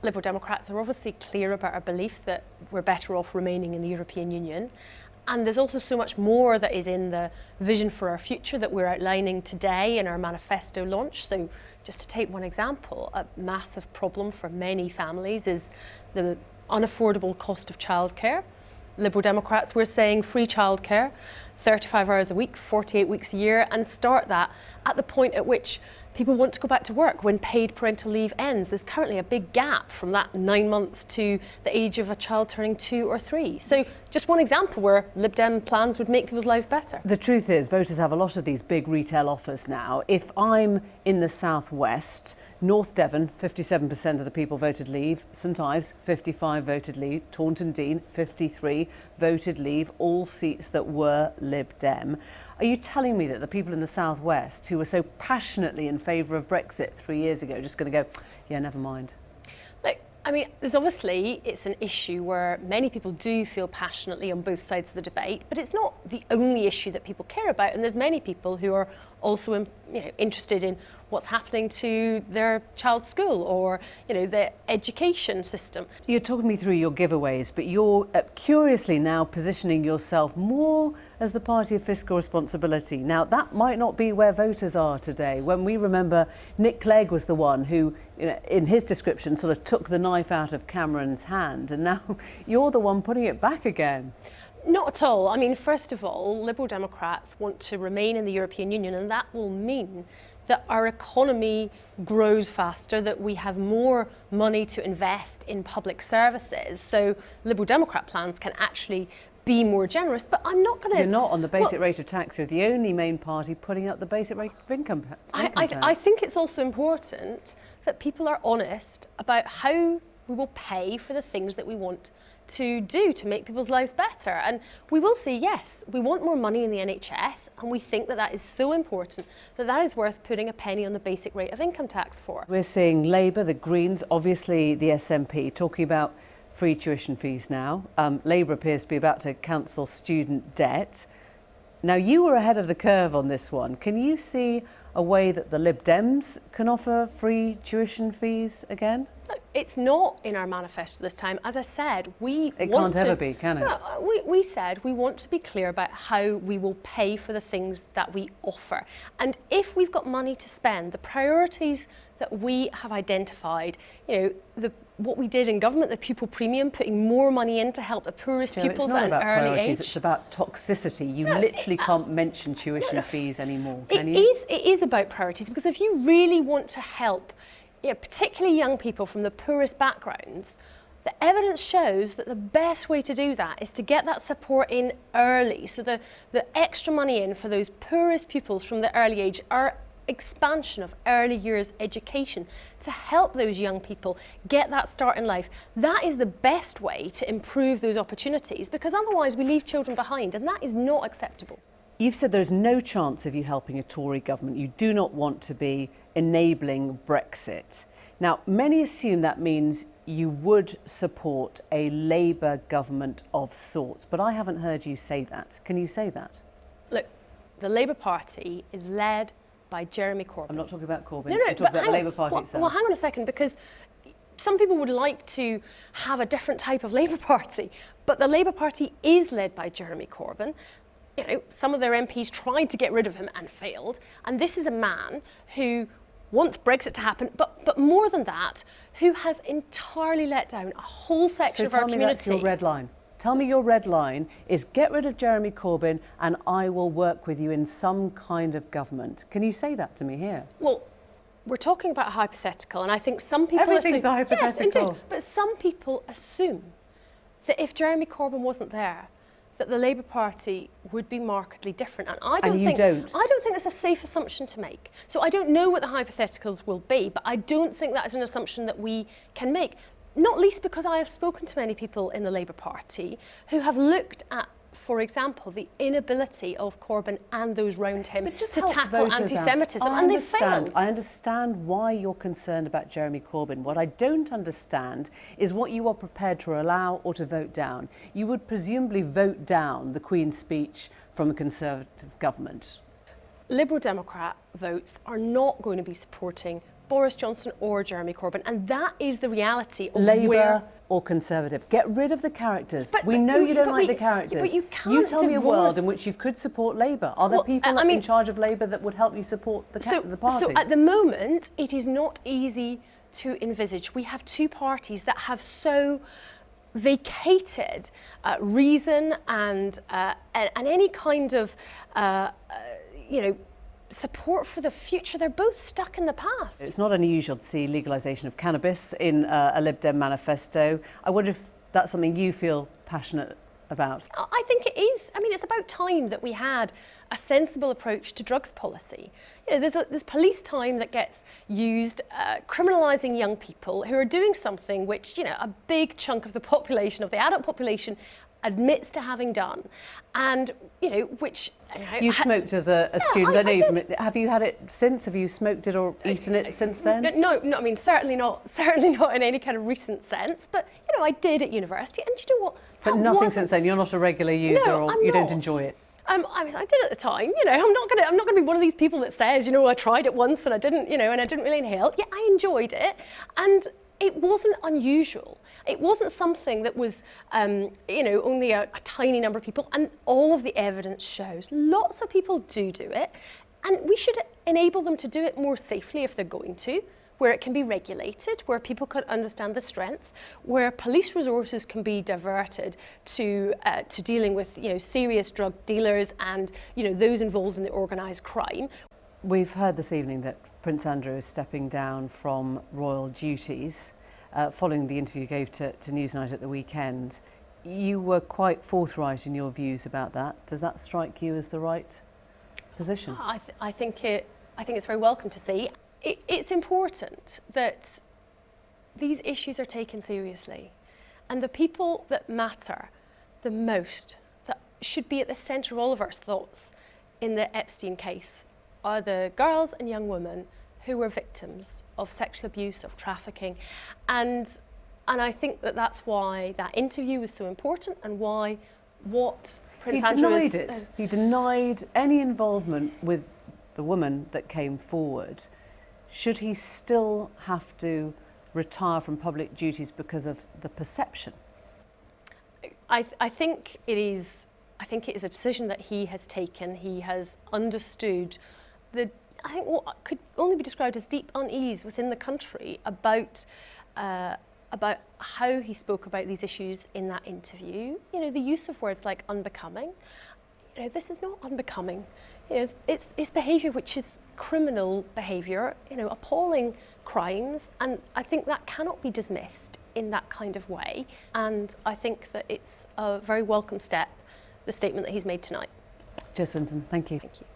Liberal Democrats are obviously clear about our belief that we're better off remaining in the European Union. And there's also so much more that is in the vision for our future that we're outlining today in our manifesto launch. So just to take one example, a massive problem for many families is the unaffordable cost of childcare. Liberal Democrats, we're saying free childcare, 35 hours a week, 48 weeks a year, and start that at the point at which people want to go back to work when paid parental leave ends. There's currently a big gap from that 9 months to the age of a child turning 2 or 3. So just one example where Lib Dem plans would make people's lives better. The truth is, voters have a lot of these big retail offers now. If I'm in the southwest, North Devon, 57% of the people voted leave. St Ives, 55 voted leave. Taunton Deane, 53 voted leave. All seats that were Lib Dem. Are you telling me that the people in the southwest who were so passionately in favour of Brexit 3 years ago are just going to go, yeah, never mind? Look, I mean, there's obviously, it's an issue where many people do feel passionately on both sides of the debate, but it's not the only issue that people care about. And there's many people who are also interested in what's happening to their child's school or, the education system. You're talking me through your giveaways, but you're curiously now positioning yourself more as the party of fiscal responsibility. Now, that might not be where voters are today. When we remember Nick Clegg was the one who, in his description, sort of took the knife out of Cameron's hand, and now you're the one putting it back again. Not at all. I mean, first of all, Liberal Democrats want to remain in the European Union, and that will mean that our economy grows faster, that we have more money to invest in public services. So Liberal Democrat plans can actually be more generous, but I'm not going to... You're not on the basic rate of tax. You're the only main party putting up the basic rate of income tax. I think it's also important that people are honest about how we will pay for the things that we want to do to make people's lives better. And we will say, yes, we want more money in the NHS, and we think that that is so important that that is worth putting a penny on the basic rate of income tax for. We're seeing Labour, the Greens, obviously the SNP, talking about free tuition fees now. Labour appears to be about to cancel student debt. Now, you were ahead of the curve on this one. Can you see a way that the Lib Dems can offer free tuition fees again? It's not in our manifesto this time. As I said, It can't ever be, can it? No, we said we want to be clear about how we will pay for the things that we offer. And if we've got money to spend, the priorities that we have identified, what we did in government, the pupil premium, putting more money in to help the poorest pupils at an early age. It's about toxicity. You literally can't mention tuition fees anymore, can you? It is about priorities, because if you really want to help particularly young people from the poorest backgrounds, the evidence shows that the best way to do that is to get that support in early. So the extra money in for those poorest pupils from the early age, our expansion of early years education to help those young people get that start in life, that is the best way to improve those opportunities, because otherwise we leave children behind, and that is not acceptable. You've said there's no chance of you helping a Tory government. You do not want to be enabling Brexit. Now, many assume that means you would support a Labour government of sorts, but I haven't heard you say that. Can you say that? Look, the Labour Party is led by Jeremy Corbyn. I'm not talking about Corbyn. No, I'm talking about the Labour Party itself. Well, hang on a second, because some people would like to have a different type of Labour Party, but the Labour Party is led by Jeremy Corbyn. Some of their MPs tried to get rid of him and failed. And this is a man who wants Brexit to happen, but more than that, who has entirely let down a whole section of our community. So tell me that's your red line. Tell me your red line is get rid of Jeremy Corbyn and I will work with you in some kind of government. Can you say that to me here? Well, we're talking about a hypothetical, and I think some people Everything's a hypothetical. Yes, indeed. But some people assume that if Jeremy Corbyn wasn't there, that the Labour Party would be markedly different. And I don't think that's a safe assumption to make. So I don't know what the hypotheticals will be, but I don't think that is an assumption that we can make. Not least because I have spoken to many people in the Labour Party who have looked at, for example, the inability of Corbyn and those round him to tackle anti-Semitism, and they've failed. I understand why you're concerned about Jeremy Corbyn. What I don't understand is what you are prepared to allow or to vote down. You would presumably vote down the Queen's speech from a Conservative government. Liberal Democrat votes are not going to be supporting Boris Johnson or Jeremy Corbyn, and that is the reality of Labour or Conservative. Get rid of the characters. We know you don't like the characters. But you can't You tell me a world in which you could support Labour. Are there people in charge of Labour that would help you support the party? So at the moment, it is not easy to envisage. We have two parties that have so vacated reason and any kind of, support for the future. They're both stuck in the past. It's not unusual to see legalisation of cannabis in a Lib Dem manifesto. I wonder if that's something you feel passionate about. I think it is. I mean, it's about time that we had a sensible approach to drugs policy. There's police time that gets used criminalising young people who are doing something which, a big chunk of the population, of the adult population, admits to having done, and which you smoked as a student. I know have you had it since? Have you smoked it or eaten it since then? No. I mean, certainly not in any kind of recent sense. But I did at university, and you know what? But nothing since then. You're not a regular user, or you don't enjoy it. I mean, I did at the time. I'm not gonna be one of these people that says, I tried it once and I didn't, and I didn't really inhale. Yeah, I enjoyed it, and it wasn't unusual. It wasn't something that was, only a tiny number of people, and all of the evidence shows lots of people do it, and we should enable them to do it more safely if they're going to, where it can be regulated, where people can understand the strength, where police resources can be diverted to dealing with, serious drug dealers and, those involved in the organised crime. We've heard this evening that Prince Andrew is stepping down from royal duties following the interview you gave to Newsnight at the weekend. You were quite forthright in your views about that. Does that strike you as the right position? I think it's very welcome to see. It's important that these issues are taken seriously, and the people that matter the most, that should be at the centre of all of our thoughts in the Epstein case, are the girls and young women who were victims of sexual abuse, of trafficking, and I think that's why that interview was so important, and why what Prince Andrew denied it. He denied any involvement with the woman that came forward. Should he still have to retire from public duties because of the perception? I think it is a decision that he has taken. He has understood what could only be described as deep unease within the country about how he spoke about these issues in that interview. The use of words like unbecoming. This is not unbecoming. It's behaviour which is criminal behaviour, appalling crimes, and I think that cannot be dismissed in that kind of way. And I think that it's a very welcome step, the statement that he's made tonight. Jo Swinson, thank you. Thank you.